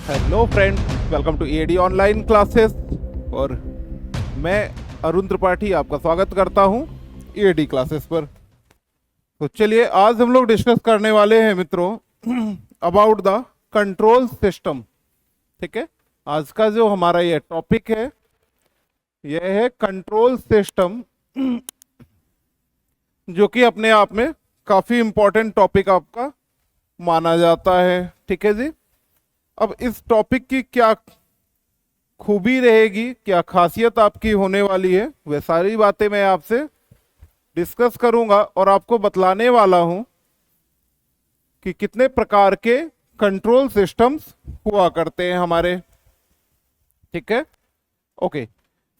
Hello friends, welcome to AD online classes. और मैं अरुण त्रिपाठी आपका स्वागत करता हूं एडी क्लासेस पर। तो चलिए, आज हम लोग डिस्कस करने वाले हैं मित्रों अबाउट द कंट्रोल सिस्टम। ठीक है, आज का जो हमारा ये टॉपिक है यह है कंट्रोल सिस्टम, जो कि अपने आप में काफी इंपॉर्टेंट टॉपिक आपका माना जाता है। ठीक है जी। अब इस टॉपिक की क्या खूबी रहेगी, क्या खासियत आपकी होने वाली है, वह सारी बातें मैं आपसे डिस्कस करूंगा और आपको बतलाने वाला हूं कि कितने प्रकार के कंट्रोल सिस्टम्स हुआ करते हैं हमारे। ठीक है, ओके।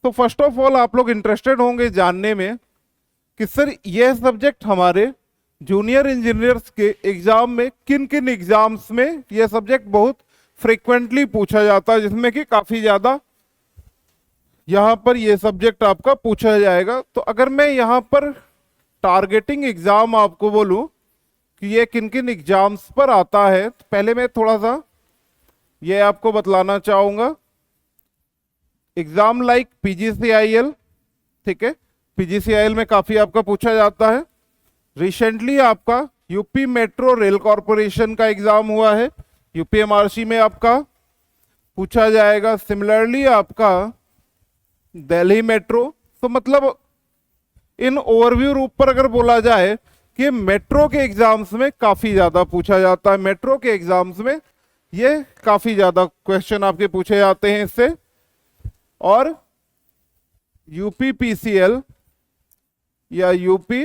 तो फर्स्ट ऑफ ऑल आप लोग इंटरेस्टेड होंगे जानने में कि सर यह सब्जेक्ट हमारे जूनियर इंजीनियर्स के एग्जाम में किन किन एग्जाम्स में यह सब्जेक्ट बहुत फ्रीक्वेंटली पूछा जाता है, जिसमें कि काफी ज्यादा यहां पर यह सब्जेक्ट आपका पूछा जाएगा। तो अगर मैं यहां पर टारगेटिंग एग्जाम आपको बोलूं कि ये किन किन एग्जाम्स पर आता है, तो पहले मैं थोड़ा सा ये आपको बतलाना चाहूंगा। एग्जाम लाइक पीजीसीआईएल, ठीक है, पीजीसीआईएल में काफी आपका पूछा जाता है। रिसेंटली आपका यूपी मेट्रो रेल कॉरपोरेशन का एग्जाम हुआ है, यूपीएमआरसी में आपका पूछा जाएगा। सिमिलरली आपका दिल्ली मेट्रो। तो मतलब इन ओवरव्यू रूप पर अगर बोला जाए कि मेट्रो के एग्जाम्स में काफी ज्यादा पूछा जाता है, मेट्रो के एग्जाम्स में ये काफी ज्यादा क्वेश्चन आपके पूछे जाते हैं इससे। और यूपी पीसीएल या यूपी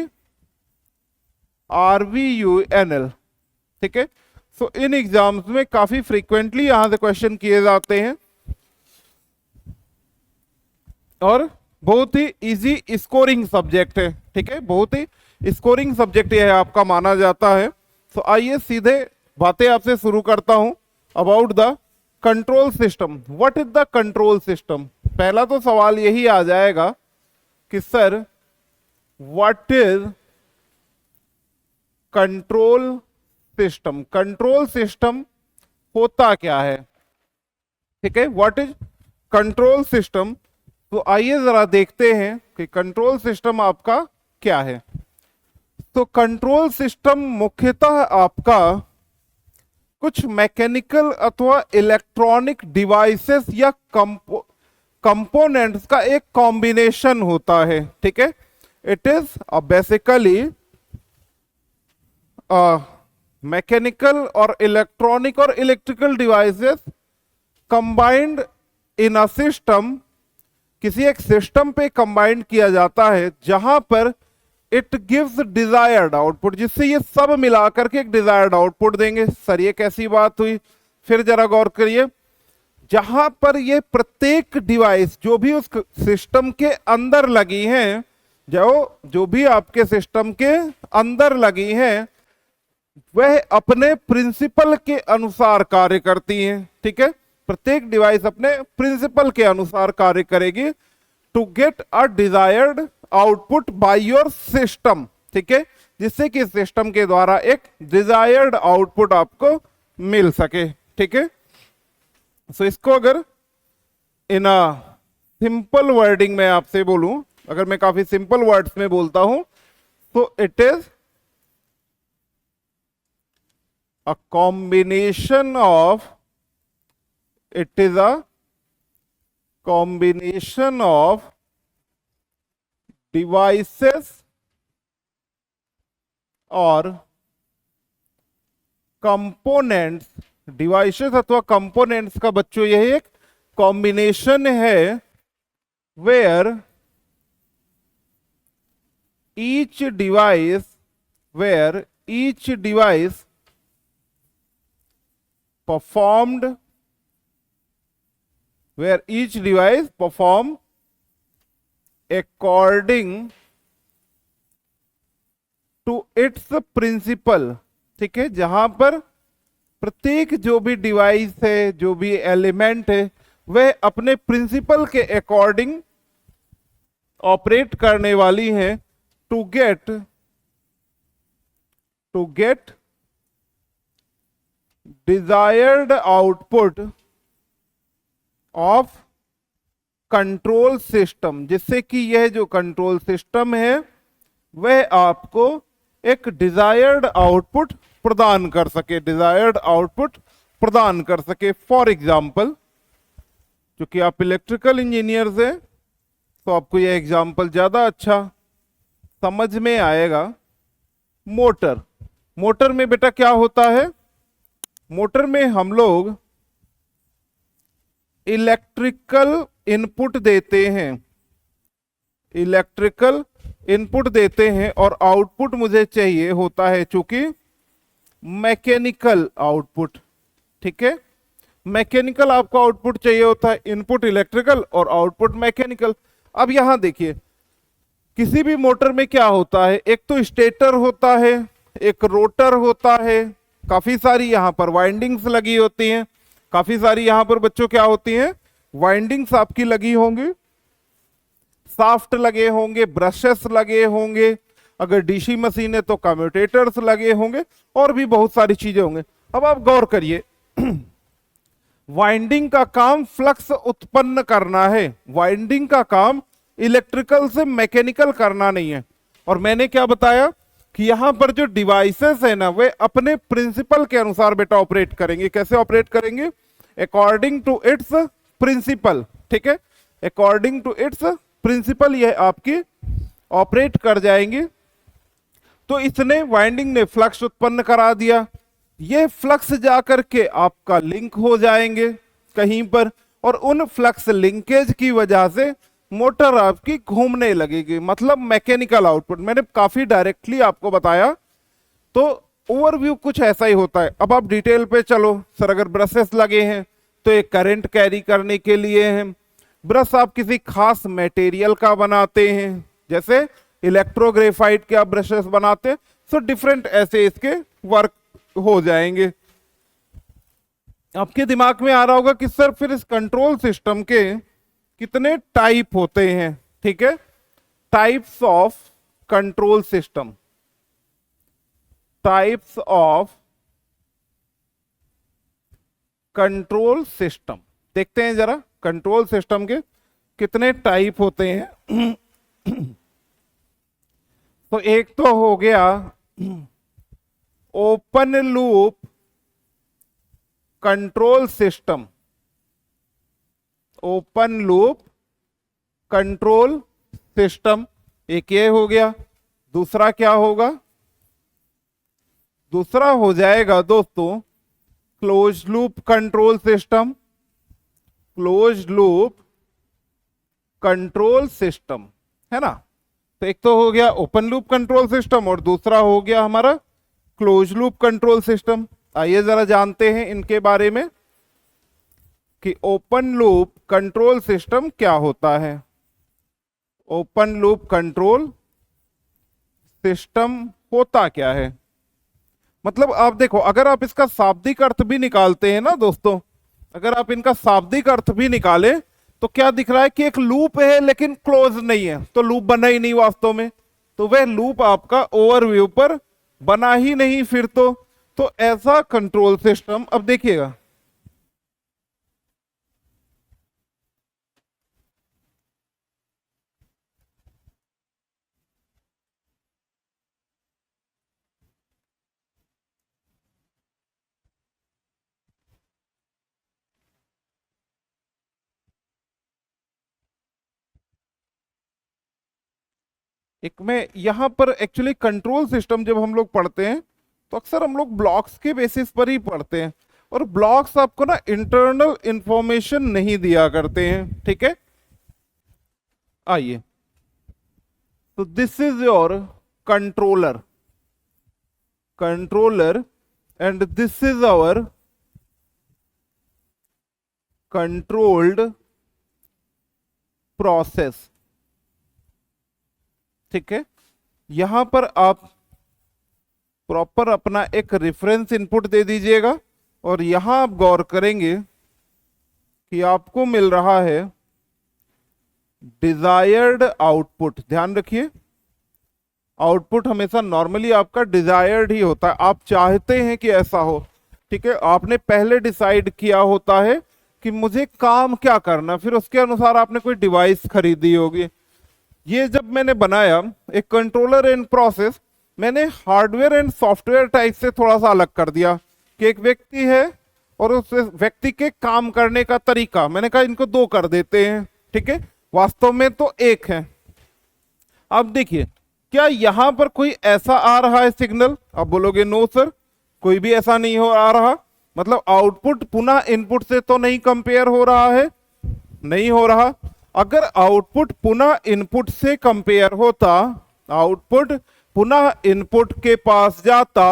आरवीयूएनएल, ठीक है, सो इन एग्जाम्स में काफी फ्रीक्वेंटली यहां से क्वेश्चन किए जाते हैं और बहुत ही इजी स्कोरिंग सब्जेक्ट है। ठीक है, बहुत ही स्कोरिंग सब्जेक्ट यह आपका माना जाता है। तो आइए सीधे बातें आपसे शुरू करता हूं about the control system. What is the control system? पहला तो सवाल यही आ जाएगा कि sir what is control system? Control system होता क्या है? ठीक है, व्हाट इज कंट्रोल सिस्टम? तो आइए जरा देखते हैं कि कंट्रोल सिस्टम आपका क्या है। तो कंट्रोल सिस्टम मुख्यतः आपका कुछ मैकेनिकल अथवा इलेक्ट्रॉनिक डिवाइसेस या कंपोनेंट्स का एक कॉम्बिनेशन होता है। ठीक है, इट इज बेसिकली मैकेनिकल और इलेक्ट्रॉनिक और electrical devices combined in a system. किसी एक सिस्टम पे कंबाइंड किया जाता है जहां पर इट गिव्स डिजायर्ड आउटपुट, जिससे ये सब मिलाकर के एक डिजायर्ड आउटपुट देंगे। सर ये कैसी बात हुई? फिर जरा गौर करिए, जहां पर ये प्रत्येक डिवाइस जो भी उस सिस्टम के अंदर लगी हैं, जो भी आपके सिस्टम के अंदर लगी हैं, वह अपने प्रिंसिपल के अनुसार कार्य करती हैं। ठीक है, प्रत्येक डिवाइस अपने प्रिंसिपल के अनुसार कार्य करेगी to get a desired output by your system. ठीक है, जिससे कि सिस्टम के द्वारा एक डिजायर्ड आउटपुट आपको मिल सके। ठीक है, सो इसको अगर इन अ सिंपल वर्डिंग में आपसे बोलूं, अगर मैं काफी सिंपल वर्ड्स में बोलता हूं, तो it is a combination of it is a combination of devices और कंपोनेंट्स। डिवाइसेस अथवा कंपोनेंट्स का बच्चों यही एक कॉम्बिनेशन है where each device performed according to its principle। ठीक है, जहां पर प्रत्येक जो भी डिवाइस है, जो भी एलिमेंट है, वह अपने प्रिंसिपल के अकॉर्डिंग ऑपरेट करने वाली हैं to get desired output of control system, जिससे कि यह जो कंट्रोल सिस्टम है वह आपको एक डिजायर्ड आउटपुट प्रदान कर सके, डिजायर्ड आउटपुट प्रदान कर सके। फॉर एग्जाम्पल, क्योंकि आप इलेक्ट्रिकल इंजीनियर्स हैं तो आपको यह एग्जाम्पल ज्यादा अच्छा समझ में आएगा। मोटर, मोटर में बेटा क्या होता है, मोटर में हम लोग इलेक्ट्रिकल इनपुट देते हैं, इलेक्ट्रिकल इनपुट देते हैं और आउटपुट मुझे चाहिए होता है चूंकि मैकेनिकल आउटपुट। ठीक है, मैकेनिकल आपको आउटपुट चाहिए होता है, इनपुट इलेक्ट्रिकल और आउटपुट मैकेनिकल। अब यहां देखिए, किसी भी मोटर में क्या होता है, एक तो स्टेटर होता है, एक रोटर होता है, काफी सारी यहां पर वाइंडिंग्स लगी होती हैं, काफी सारी यहां पर बच्चों क्या होती हैं, वाइंडिंग्स आपकी लगी होंगी, साफ्ट लगे होंगे, ब्रशेस लगे होंगे, अगर डीसी मशीन है तो कम्यूटेटर्स लगे होंगे और भी बहुत सारी चीजें होंगे। अब आप गौर करिए, वाइंडिंग का काम फ्लक्स उत्पन्न करना है, वाइंडिंग का काम इलेक्ट्रिकल से मैकेनिकल करना नहीं है। और मैंने क्या बताया कि यहां पर जो डिवाइसेस है ना वे अपने प्रिंसिपल के अनुसार बेटा ऑपरेट करेंगे। कैसे ऑपरेट करेंगे, अकॉर्डिंग टू इट्स प्रिंसिपल। ठीक है, अकॉर्डिंग टू इट्स प्रिंसिपल यह आपकी ऑपरेट कर जाएंगे। तो इसने वाइंडिंग ने फ्लक्स उत्पन्न करा दिया, ये फ्लक्स जाकर के आपका लिंक हो जाएंगे कहीं पर, और उन फ्लक्स लिंकेज की वजह से मोटर आपकी घूमने लगेगी, मतलब मैकेनिकल आउटपुट। मैंने काफी डायरेक्टली आपको बताया, तो ओवरव्यू कुछ ऐसा ही होता है। अब आप डिटेल पे चलो सर, अगर ब्रशेस लगे हैं तो एक करंट कैरी करने के लिए हैं। ब्रश आप किसी खास मटेरियल का बनाते हैं, जैसे इलेक्ट्रोग्रेफाइट के आप ब्रशेस बनाते हैं, सो डिफरेंट ऐसे इसके वर्क हो जाएंगे। आपके दिमाग में आ रहा होगा कि सर फिर इस कंट्रोल सिस्टम के कितने टाइप होते हैं। ठीक है, types of control system, types of control system. देखते हैं जरा कंट्रोल सिस्टम के कितने टाइप होते हैं। तो एक तो हो गया open loop control system, open loop control system एक ये हो गया। दूसरा क्या होगा, दूसरा हो जाएगा दोस्तों close loop control system, close loop control system, है ना। तो एक तो हो गया ओपन लूप कंट्रोल सिस्टम और दूसरा हो गया हमारा क्लोज लूप कंट्रोल सिस्टम। आइए जरा जानते हैं इनके बारे में कि ओपन लूप कंट्रोल सिस्टम क्या होता है। ओपन लूप कंट्रोल सिस्टम होता क्या है, मतलब आप देखो, अगर आप इसका शाब्दिक अर्थ भी निकालते हैं ना दोस्तों, अगर आप इनका शाब्दिक अर्थ भी निकालें तो क्या दिख रहा है कि एक लूप है लेकिन क्लोज नहीं है, तो लूप बना ही नहीं वास्तव में, तो वह लूप आपका ओवरव्यू पर बना ही नहीं फिर तो ऐसा कंट्रोल सिस्टम। अब देखिएगा, एक में यहां पर एक्चुअली कंट्रोल सिस्टम जब हम लोग पढ़ते हैं तो अक्सर हम लोग ब्लॉक्स के बेसिस पर ही पढ़ते हैं, और ब्लॉक्स आपको ना इंटरनल इंफॉर्मेशन नहीं दिया करते हैं। ठीक है, आइए, तो this is your controller, controller and this is our controlled process. ठीक है, यहां पर आप प्रॉपर अपना एक रेफरेंस इनपुट दे दीजिएगा और यहां आप गौर करेंगे कि आपको मिल रहा है डिजायर्ड आउटपुट। ध्यान रखिए, आउटपुट हमेशा नॉर्मली आपका डिजायर्ड ही होता है, आप चाहते हैं कि ऐसा हो। ठीक है, आपने पहले डिसाइड किया होता है कि मुझे काम क्या करना, फिर उसके अनुसार आपने कोई डिवाइस खरीदी होगी। ये जब मैंने बनाया एक कंट्रोलर इन प्रोसेस, मैंने हार्डवेयर एंड सॉफ्टवेयर टाइप से थोड़ा सा अलग कर दिया कि एक व्यक्ति है और उस व्यक्ति के काम करने का तरीका, मैंने कहा इनको दो कर देते हैं, ठीक है, वास्तव में तो एक है। अब देखिए, क्या यहां पर कोई ऐसा आ रहा है सिग्नल? अब बोलोगे नो सर, कोई भी ऐसा नहीं हो आ रहा, मतलब आउटपुट पुनः इनपुट से तो नहीं कंपेयर हो रहा है, नहीं हो रहा। अगर आउटपुट पुनः इनपुट से कंपेयर होता, आउटपुट पुनः इनपुट के पास जाता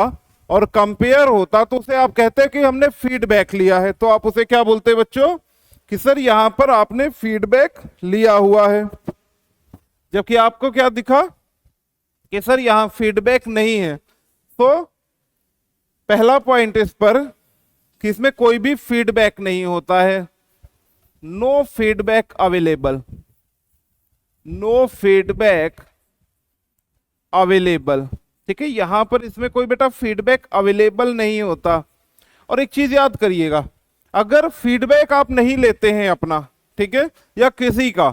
और कंपेयर होता, तो उसे आप कहते हैं कि हमने फीडबैक लिया है। तो आप उसे क्या बोलते हैं बच्चों? कि सर यहां पर आपने फीडबैक लिया हुआ है। जबकि आपको क्या दिखा कि सर यहां फीडबैक नहीं है। तो पहला पॉइंट इस पर कि इसमें कोई भी फीडबैक नहीं होता है, no feedback available, no feedback available, ठीक है, यहां पर इसमें कोई बेटा फीडबैक अवेलेबल नहीं होता। और एक चीज याद करिएगा, अगर फीडबैक आप नहीं लेते हैं अपना, ठीक है, या किसी का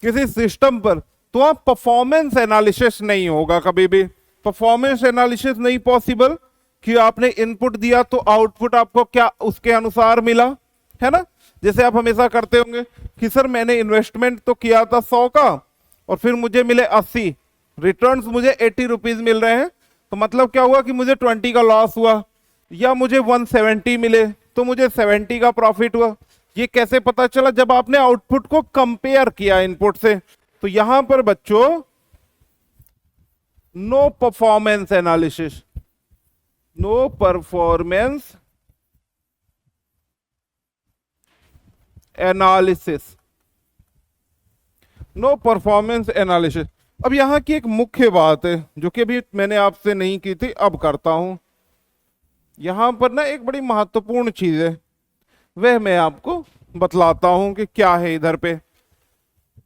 किसी सिस्टम पर, तो आप परफॉर्मेंस एनालिसिस नहीं होगा कभी भी। परफॉर्मेंस एनालिसिस नहीं पॉसिबल कि आपने इनपुट दिया तो आउटपुट आपको क्या उसके अनुसार मिला, है ना। जैसे आप हमेशा करते होंगे कि सर मैंने इन्वेस्टमेंट तो किया था 100 का और फिर मुझे मिले 80, रिटर्न्स मुझे 80 रुपीज मिल रहे हैं, तो मतलब क्या हुआ कि मुझे 20 का लॉस हुआ, या मुझे 170 मिले तो मुझे 70 का प्रॉफिट हुआ। ये कैसे पता चला? जब आपने आउटपुट को कंपेयर किया इनपुट से। तो यहां पर बच्चों no performance analysis, no performance analysis, no performance analysis. अब यहां की एक मुख्य बात है जो कि अभी मैंने आपसे नहीं की थी, अब करता हूं। यहां पर ना एक बड़ी महत्वपूर्ण चीज है, वह मैं आपको बतलाता हूं कि क्या है इधर पे।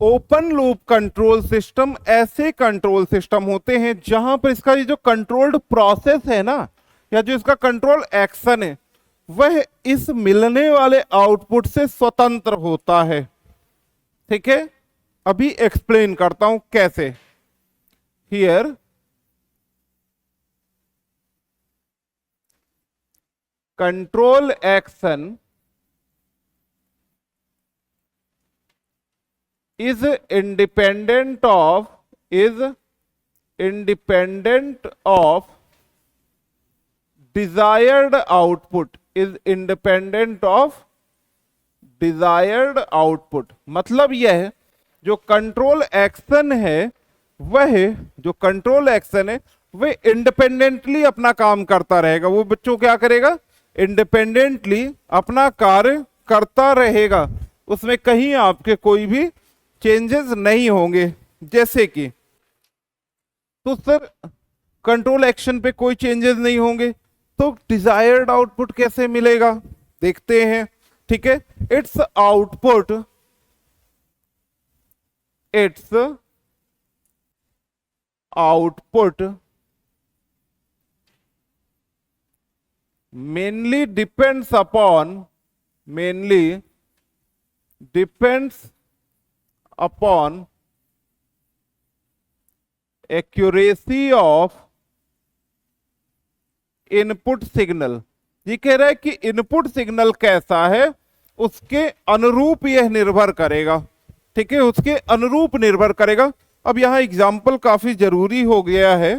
ओपन लूप कंट्रोल सिस्टम ऐसे कंट्रोल सिस्टम होते हैं जहां पर इसका ये जो कंट्रोल्ड प्रोसेस है ना, या जो इसका कंट्रोल एक्शन है, वह इस मिलने वाले आउटपुट से स्वतंत्र होता है, ठीक है। अभी एक्सप्लेन करता हूं कैसे। Here control action is independent of desired output, is independent of desired output। मतलब यह है जो कंट्रोल एक्शन है, वह जो कंट्रोल एक्शन है वह इंडिपेंडेंटली अपना काम करता रहेगा। वो बच्चों क्या करेगा? इंडिपेंडेंटली अपना कार्य करता रहेगा, उसमें कहीं आपके कोई भी चेंजेस नहीं होंगे। जैसे कि तो सर कंट्रोल एक्शन पे कोई चेंजेस नहीं होंगे, तो डिजायर्ड आउटपुट कैसे मिलेगा? देखते हैं, ठीक है। It's output mainly depends upon accuracy of input signal. ये कह रहा है कि इनपुट सिग्नल कैसा है उसके अनुरूप यह निर्भर करेगा, ठीक है, उसके अनुरूप निर्भर करेगा। अब यहां एग्जाम्पल काफी जरूरी हो गया है,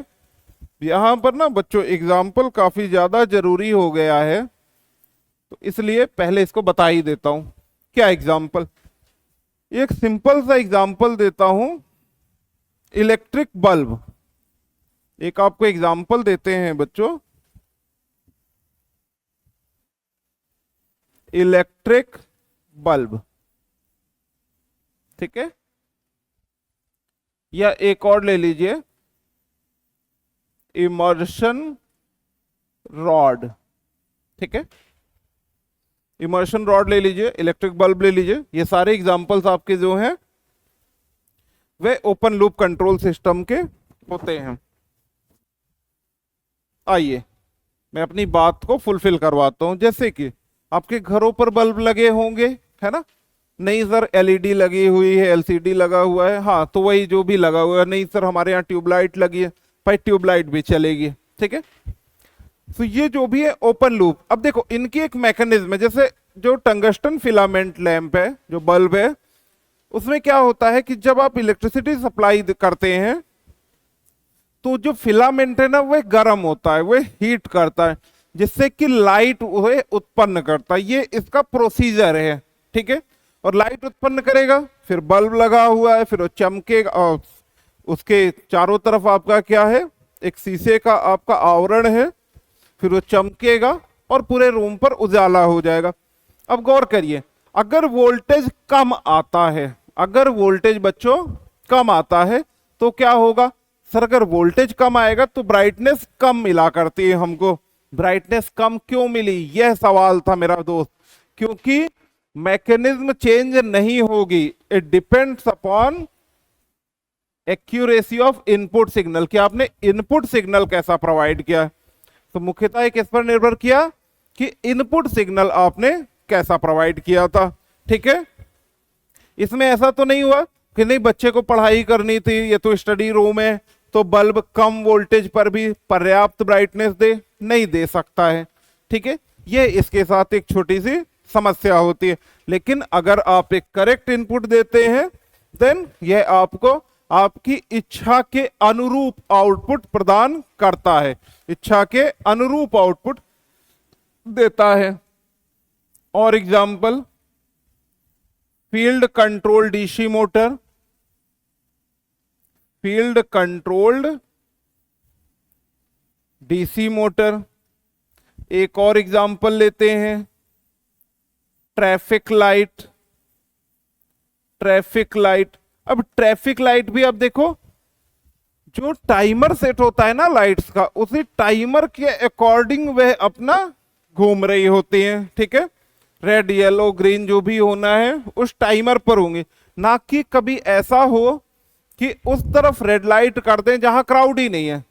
यहां पर ना बच्चों एग्जाम्पल काफी ज्यादा जरूरी हो गया है, तो इसलिए पहले इसको बता ही देता हूं। क्या एग्जाम्पल? एक सिंपल सा एग्जाम्पल देता हूं, इलेक्ट्रिक बल्ब। एक आपको एग्जाम्पल देते हैं बच्चों, इलेक्ट्रिक बल्ब, ठीक है। या एक और ले लीजिए, इमर्शन रॉड, ठीक है, इमर्शन रॉड ले लीजिए, इलेक्ट्रिक बल्ब ले लीजिए। ये सारे एग्जांपल्स आपके जो हैं वे ओपन लूप कंट्रोल सिस्टम के होते हैं। आइए मैं अपनी बात को फुलफिल करवाता हूं। जैसे कि आपके घरों पर बल्ब लगे होंगे, है ना? नहीं सर एलईडी लगी हुई है, एलसीडी लगा हुआ है, हाँ तो वही जो भी लगा हुआ है। नहीं सर हमारे यहाँ ट्यूबलाइट लगी है, भाई ट्यूबलाइट भी चलेगी, ठीक है। तो ये जो भी है ओपन लूप। अब देखो इनकी एक मैकेनिज्म है, जैसे जो टंगस्टन फिलामेंट लैंप है, जो बल्ब है, उसमें क्या होता है कि जब आप इलेक्ट्रिसिटी सप्लाई करते हैं तो जो फिलामेंट है ना वह गर्म होता है, वह हीट करता है, जिससे कि लाइट वह उत्पन्न करता है। ये इसका प्रोसीजर है, ठीक है। और लाइट उत्पन्न करेगा, फिर बल्ब लगा हुआ है, फिर वो चमकेगा, और उसके चारों तरफ आपका क्या है, एक शीशे का आपका आवरण है, फिर वो चमकेगा और पूरे रूम पर उजाला हो जाएगा। अब गौर करिए, अगर वोल्टेज कम आता है, अगर वोल्टेज बच्चों कम आता है तो क्या होगा सर? अगर वोल्टेज कम आएगा तो ब्राइटनेस कम मिला करती है हमको। ब्राइटनेस कम क्यों मिली, यह सवाल था मेरा दोस्त। क्योंकि मैकेनिज्म चेंज नहीं होगी, it depends upon accuracy of input signal, कि आपने इनपुट सिग्नल कैसा प्रोवाइड किया। तो मुख्यतः एक इस पर निर्भर किया कि इनपुट सिग्नल आपने कैसा प्रोवाइड किया था, ठीक है। इसमें ऐसा तो नहीं हुआ कि नहीं बच्चे को पढ़ाई करनी थी, ये तो स्टडी रूम है, तो बल्ब कम वोल्टेज पर भी पर्याप्त ब्राइटनेस दे, नहीं दे सकता है, ठीक है। ये इसके साथ एक छोटी सी समस्या होती है। लेकिन अगर आप एक करेक्ट इनपुट देते हैं देन यह आपको आपकी इच्छा के अनुरूप आउटपुट प्रदान करता है, इच्छा के अनुरूप आउटपुट देता है। और example, field control DC motor, field controlled DC motor. एक और एग्जाम्पल लेते हैं, ट्रैफिक लाइट, ट्रैफिक लाइट। अब ट्रैफिक लाइट भी अब देखो, जो टाइमर सेट होता है ना लाइट्स का, उसी टाइमर के अकॉर्डिंग वह अपना घूम रही होती हैं, ठीक है। रेड येलो ग्रीन जो भी होना है उस टाइमर पर होंगे, ना कि कभी ऐसा हो कि उस तरफ रेड लाइट कर दें जहां क्राउड ही नहीं है,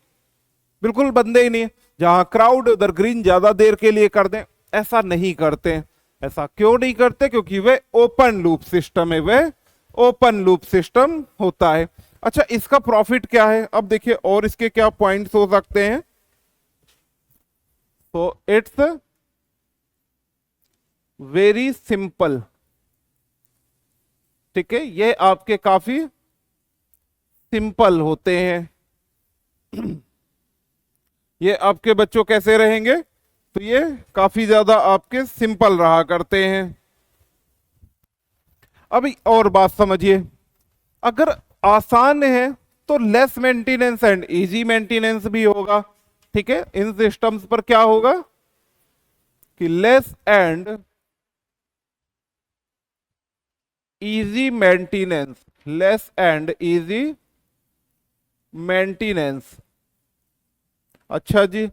बिल्कुल बंदे ही नहीं है, जहां क्राउड उधर ग्रीन ज्यादा देर के लिए कर दें। ऐसा नहीं करते हैं। ऐसा क्यों नहीं करते? क्योंकि वह ओपन लूप सिस्टम है, वह ओपन लूप सिस्टम होता है। अच्छा, इसका प्रॉफिट क्या है? अब देखिए और इसके क्या पॉइंट्स हो सकते हैं। तो इट्स वेरी सिंपल, ठीक है। ये आपके काफी सिंपल होते हैं। ये आपके बच्चों कैसे रहेंगे? तो ये काफी ज्यादा आपके सिंपल रहा करते हैं। अभी और बात समझिए, अगर आसान है तो less maintenance and easy maintenance भी होगा, ठीक है। इन सिस्टम्स पर क्या होगा कि less and easy maintenance, less and easy maintenance. अच्छा जी,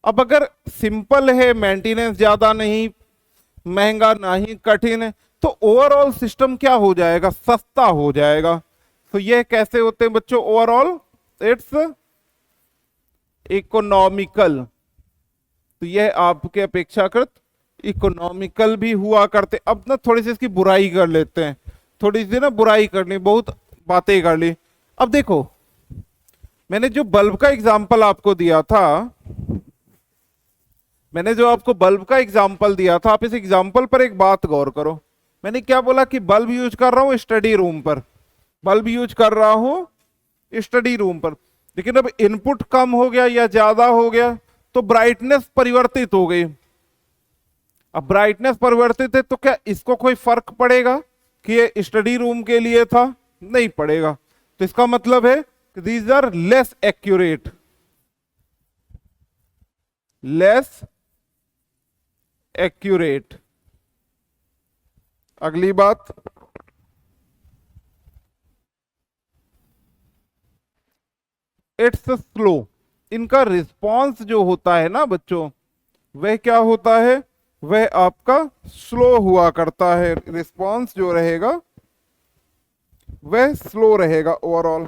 अब अगर सिंपल है, मेंटेनेंस ज्यादा नहीं, महंगा नहीं, कठिन है, तो ओवरऑल सिस्टम क्या हो जाएगा? सस्ता हो जाएगा। तो ये कैसे होते हैं बच्चों? Overall it's economical. तो यह आपके अपेक्षाकृत इकोनॉमिकल भी हुआ करते। अब ना थोड़ी सी इसकी बुराई कर लेते हैं, थोड़ी सी ना बुराई करनी, बहुत बातें कर ली। अब देखो, मैंने जो बल्ब का एग्जाम्पल आपको दिया था, मैंने जो आपको बल्ब का एग्जाम्पल दिया था, आप इस एग्जाम्पल पर एक बात गौर करो। मैंने क्या बोला कि बल्ब यूज कर रहा हूं स्टडी रूम पर, बल्ब यूज कर रहा हूं स्टडी रूम पर। लेकिन अब इनपुट कम हो गया या ज्यादा हो गया तो ब्राइटनेस परिवर्तित हो गई। अब ब्राइटनेस परिवर्तित है तो क्या इसको कोई फर्क पड़ेगा कि ये स्टडी रूम के लिए था? नहीं पड़ेगा। तो इसका मतलब है कि these are less accurate, less accurate. अगली बात, इट्स स्लो। इनका रिस्पांस जो होता है ना बच्चों, वह क्या होता है? वह आपका स्लो हुआ करता है। रिस्पांस जो रहेगा वह स्लो रहेगा ओवरऑल।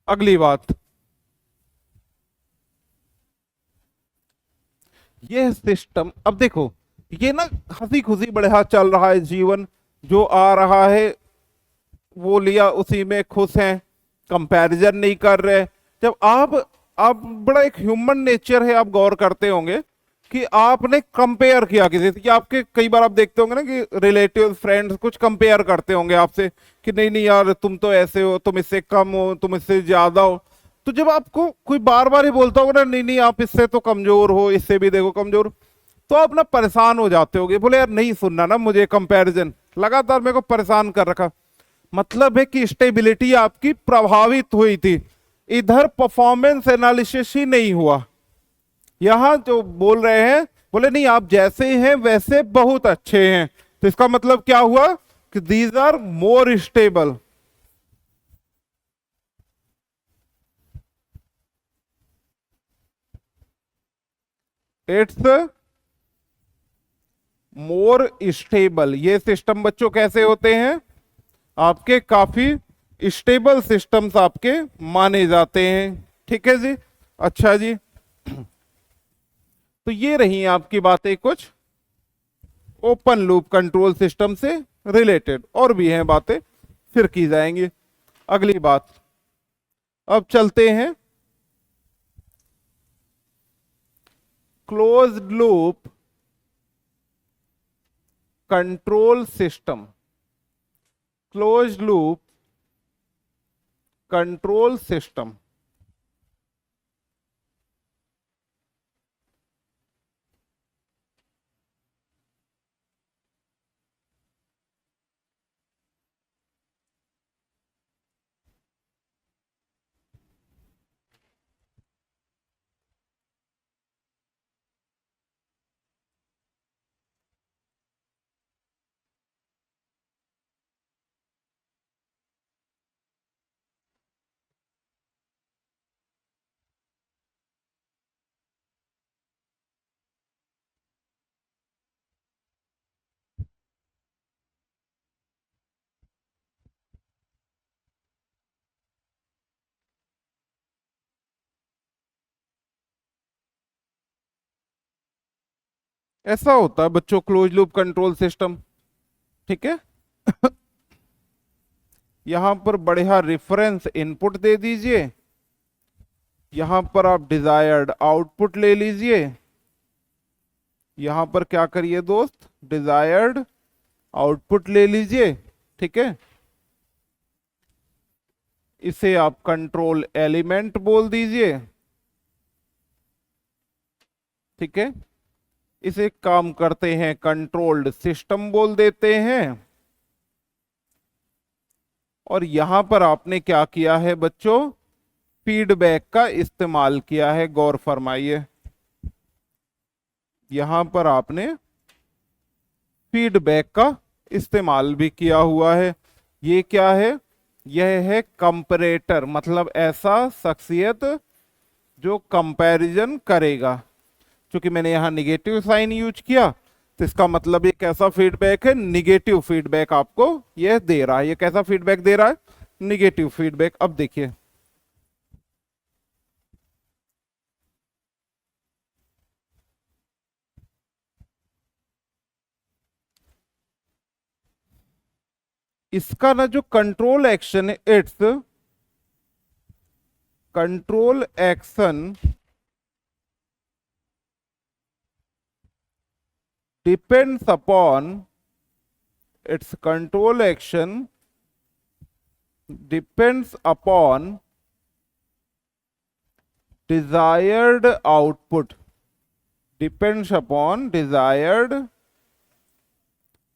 अगली बात, ये सिस्टम, अब देखो ये ना हंसी खुशी बढ़िया चल रहा है जीवन, जो आ रहा है वो लिया उसी में खुश हैं, कंपैरिजन नहीं कर रहे। जब आप बड़ा एक ह्यूमन नेचर है, आप गौर करते होंगे कि आपने कंपेयर किया किसी से, कि आपके कई बार आप देखते होंगे ना कि रिलेटिव फ्रेंड्स कुछ कंपेयर करते होंगे आपसे कि नहीं नहीं यार तुम तो ऐसे हो, तुम इससे कम हो, तुम इससे ज्यादा हो। तो जब आपको कोई बार बार ही बोलता होगा ना नहीं नहीं आप इससे तो कमजोर हो, इससे भी देखो कमजोर हो, तो आप ना परेशान हो जाते होगे, बोले यार नहीं सुनना ना मुझे, कंपैरिजन लगातार मेरे को परेशान कर रखा। मतलब है कि स्टेबिलिटी आपकी प्रभावित हुई थी, इधर परफॉर्मेंस एनालिसिस ही नहीं हुआ। यहां जो बोल रहे हैं, बोले नहीं आप जैसे हैं वैसे बहुत अच्छे हैं, तो इसका मतलब क्या हुआ कि these are more stable. It's more stable. ये सिस्टम बच्चों कैसे होते हैं, आपके काफी स्टेबल सिस्टम्स आपके माने जाते हैं। ठीक है जी, अच्छा जी। तो ये रही आपकी बातें कुछ ओपन लूप कंट्रोल सिस्टम से रिलेटेड, और भी हैं बातें फिर की जाएंगी। अगली बात, अब चलते हैं closed loop control system. Closed loop control system, ऐसा होता है बच्चों क्लोज लूप कंट्रोल सिस्टम। ठीक है, यहां पर बढ़िया रेफरेंस इनपुट दे दीजिए, यहां पर आप डिजायर्ड आउटपुट ले लीजिए, यहां पर क्या करिए दोस्त, डिजायर्ड आउटपुट ले लीजिए। ठीक है, इसे आप कंट्रोल एलिमेंट बोल दीजिए। ठीक है, इसे काम करते हैं कंट्रोल्ड सिस्टम बोल देते हैं। और यहां पर आपने क्या किया है बच्चों, फीडबैक का इस्तेमाल किया है, गौर फरमाइए। यहां पर आपने फीडबैक का इस्तेमाल भी किया हुआ है। ये क्या है, यह है कंपैरेटर, मतलब ऐसा शख्सियत जो कंपैरिजन करेगा। क्योंकि मैंने यहां निगेटिव साइन यूज किया, तो इसका मतलब ये कैसा फीडबैक है, निगेटिव फीडबैक आपको यह दे रहा है। ये कैसा फीडबैक दे रहा है, निगेटिव फीडबैक। अब देखिए इसका ना जो कंट्रोल एक्शन है, it's control action depends upon, its control action depends upon desired output, depends upon desired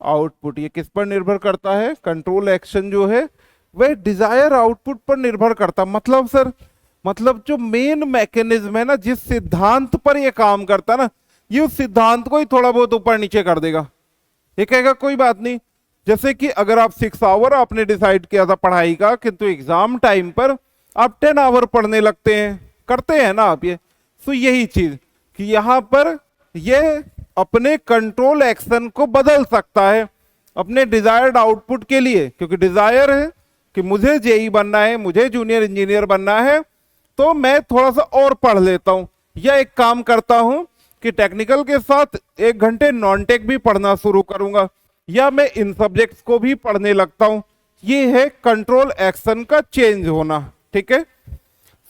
output। ये किस पर निर्भर करता है, कंट्रोल एक्शन जो है वह डिजायर आउटपुट पर निर्भर करता। मतलब सर, मतलब जो मेन मैकेनिज्म है ना, जिस सिद्धांत पर ये काम करता ना, ये उस सिद्धांत को ही थोड़ा बहुत ऊपर नीचे कर देगा। ये कहेगा कोई बात नहीं, जैसे कि अगर आप 6 आवर आपने डिसाइड किया था पढ़ाई का, किंतु एग्जाम टाइम पर आप 10 आवर पढ़ने लगते हैं, करते हैं ना आप ये। तो यही चीज कि यहां पर ये अपने कंट्रोल एक्शन को बदल सकता है अपने डिजायर्ड आउटपुट के लिए। क्योंकि डिजायर है कि मुझे जेई बनना है, मुझे जूनियर इंजीनियर बनना है, तो मैं थोड़ा सा और पढ़ लेता हूं, या एक काम करता हूं कि टेक्निकल के साथ 1 घंटे नॉन टेक भी पढ़ना शुरू करूंगा, या मैं इन सब्जेक्ट्स को भी पढ़ने लगता हूं। ये है कंट्रोल एक्शन का चेंज होना, ठीक है।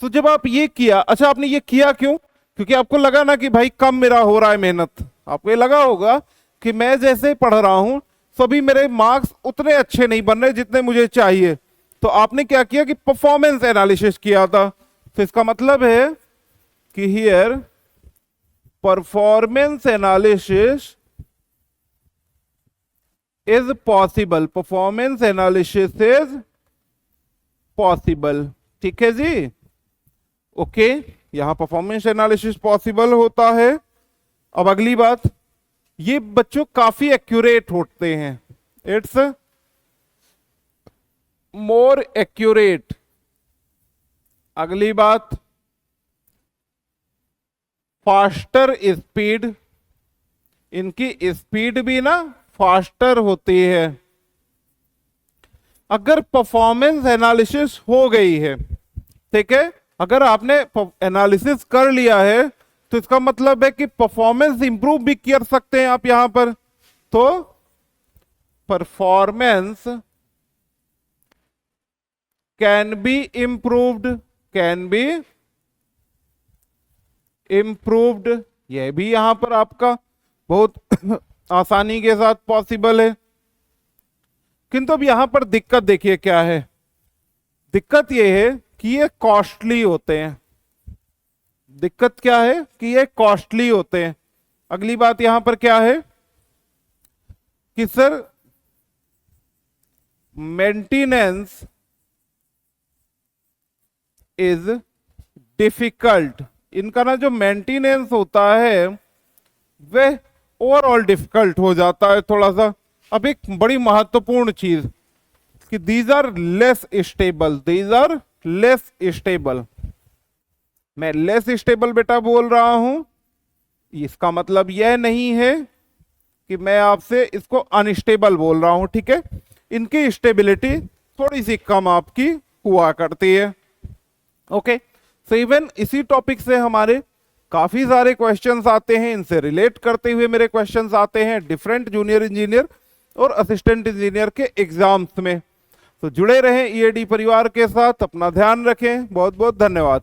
तो जब आप ये किया, अच्छा आपने ये किया क्यों? क्योंकि आपको लगा ना कि भाई कम मेरा हो रहा है मेहनत, आपको ये लगा होगा कि मैं जैसे पढ़ रहा हूं सभी मेरे मार्क्स उतने अच्छे नहीं बन रहे जितने मुझे चाहिए। तो आपने क्या किया कि परफॉर्मेंस एनालिसिस किया था। तो इसका मतलब है कि here performance analysis is possible, performance analysis is possible, ठीक है जी। ओके, यहां परफॉर्मेंस एनालिसिस पॉसिबल होता है। अब अगली बात, ये बच्चों काफी एक्यूरेट होते हैं, इट्स मोर एक्यूरेट। अगली बात, फास्टर स्पीड, इनकी स्पीड भी ना फास्टर होती है। अगर परफॉर्मेंस एनालिसिस हो गई है, ठीक है, अगर आपने एनालिसिस कर लिया है तो इसका मतलब है कि परफॉर्मेंस इंप्रूव भी कर सकते हैं आप यहां पर। तो performance can be improved, can be improved, यह भी यहां पर आपका बहुत आसानी के साथ पॉसिबल है। किंतु अब यहां पर दिक्कत देखिए क्या है, दिक्कत यह है कि ये कॉस्टली होते हैं। दिक्कत क्या है कि ये कॉस्टली होते हैं। अगली बात यहां पर क्या है कि सर मेंटेनेंस इज डिफिकल्ट, इनका ना जो मेंटेनेंस होता है वह ओवरऑल डिफिकल्ट हो जाता है थोड़ा सा। अब एक बड़ी महत्वपूर्ण चीज कि these are less stable, these are less stable. मैं लेस स्टेबल बेटा बोल रहा हूं, इसका मतलब यह नहीं है कि मैं आपसे इसको अनस्टेबल बोल रहा हूं, ठीक है। इनकी स्टेबिलिटी थोड़ी सी कम आपकी हुआ करती है। ओके, सो इवन इसी टॉपिक से हमारे काफी सारे क्वेश्चंस आते हैं, इनसे रिलेट करते हुए मेरे क्वेश्चंस आते हैं डिफरेंट जूनियर इंजीनियर और असिस्टेंट इंजीनियर के एग्जाम्स में। तो जुड़े रहें ईएडी परिवार के साथ, अपना ध्यान रखें, बहुत बहुत धन्यवाद।